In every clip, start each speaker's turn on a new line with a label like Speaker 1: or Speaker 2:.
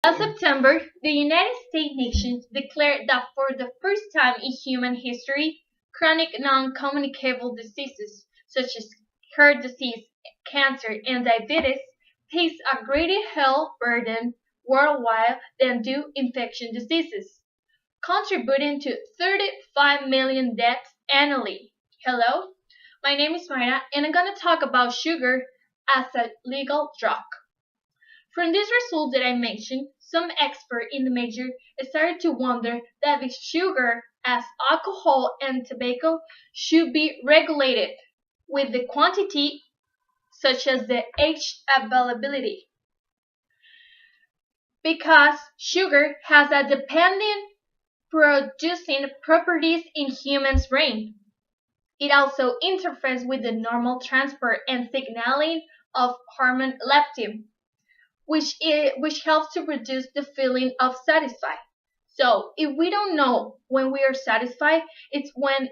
Speaker 1: In September, the United States nations declared that for the first time in human history, chronic non-communicable diseases such as heart disease, cancer, and diabetes face a greater health burden worldwide than do infection diseases, contributing to 35 million deaths annually. Hello, my name is Mayra, and I'm going to talk about sugar as a legal drug. From these results that I mentioned, some experts in the major started to wonder that the sugar, as alcohol and tobacco, should be regulated with the quantity such as the age availability. Because sugar has a dependent producing properties in humans' brain. It also interferes with the normal transport and signaling of hormone leptin, which helps to reduce the feeling of satisfied. So if we don't know when we are satisfied, it's when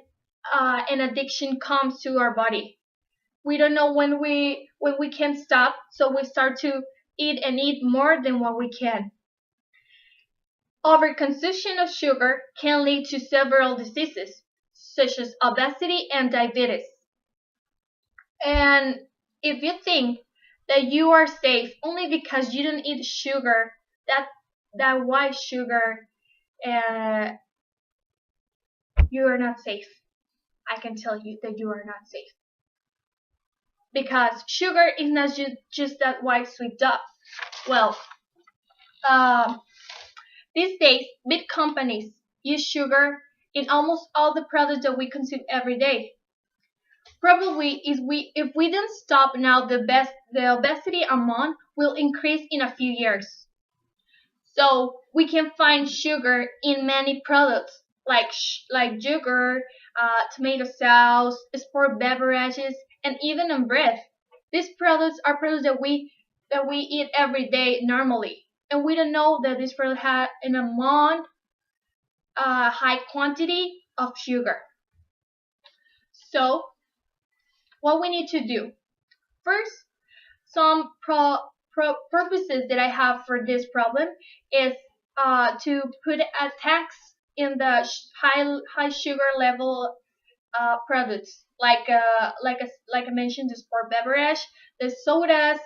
Speaker 1: an addiction comes to our body. We don't know when we can stop, so we start to eat and eat more than what we can. Overconsumption of sugar can lead to several diseases, such as obesity and diabetes. And if you think that you are safe only because you don't eat sugar, that white sugar, uh, you are not safe. I can tell you that you are not safe because sugar is not just that white sweet stuff. Well, uh, these days, big companies use sugar in almost all the products that we consume every day. Probably if we don't stop now, the obesity amount will increase in a few years. So we can find sugar in many products like sugar, tomato sauce, sport beverages, and even in bread. These products are products that we eat every day normally, and we don't know that this product has an amount high quantity of sugar. So what we need to do first, some purposes that I have for this problem is to put a tax in the high sugar level products like I mentioned, the sport beverage, the sodas,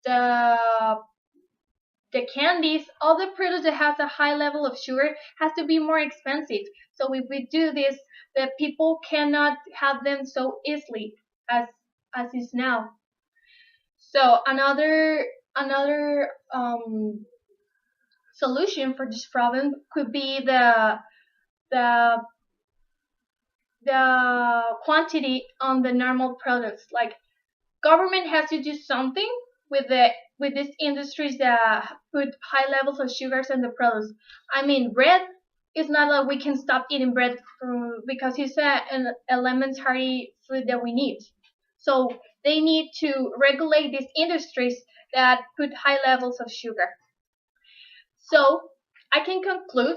Speaker 1: the the candies, all the products that has a high level of sugar has to be more expensive. So if we do this, the people cannot have them so easily as is now. So another solution for this problem could be the the quantity on the normal products. Like government has to do something with these industries that put high levels of sugars in the products. I mean, bread is not like we can stop eating bread because it's an elementary food that we need. So they need to regulate these industries that put high levels of sugar. So I can conclude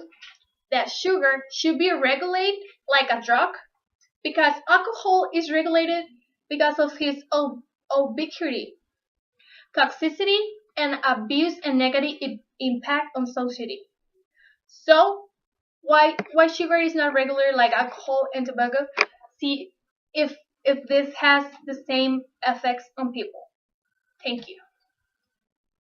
Speaker 1: that sugar should be regulated like a drug because alcohol is regulated because of its ubiquity, toxicity, and abuse and negative impact on society. So why sugar is not regular like alcohol and tobacco? See if this has the same effects on people. Thank you.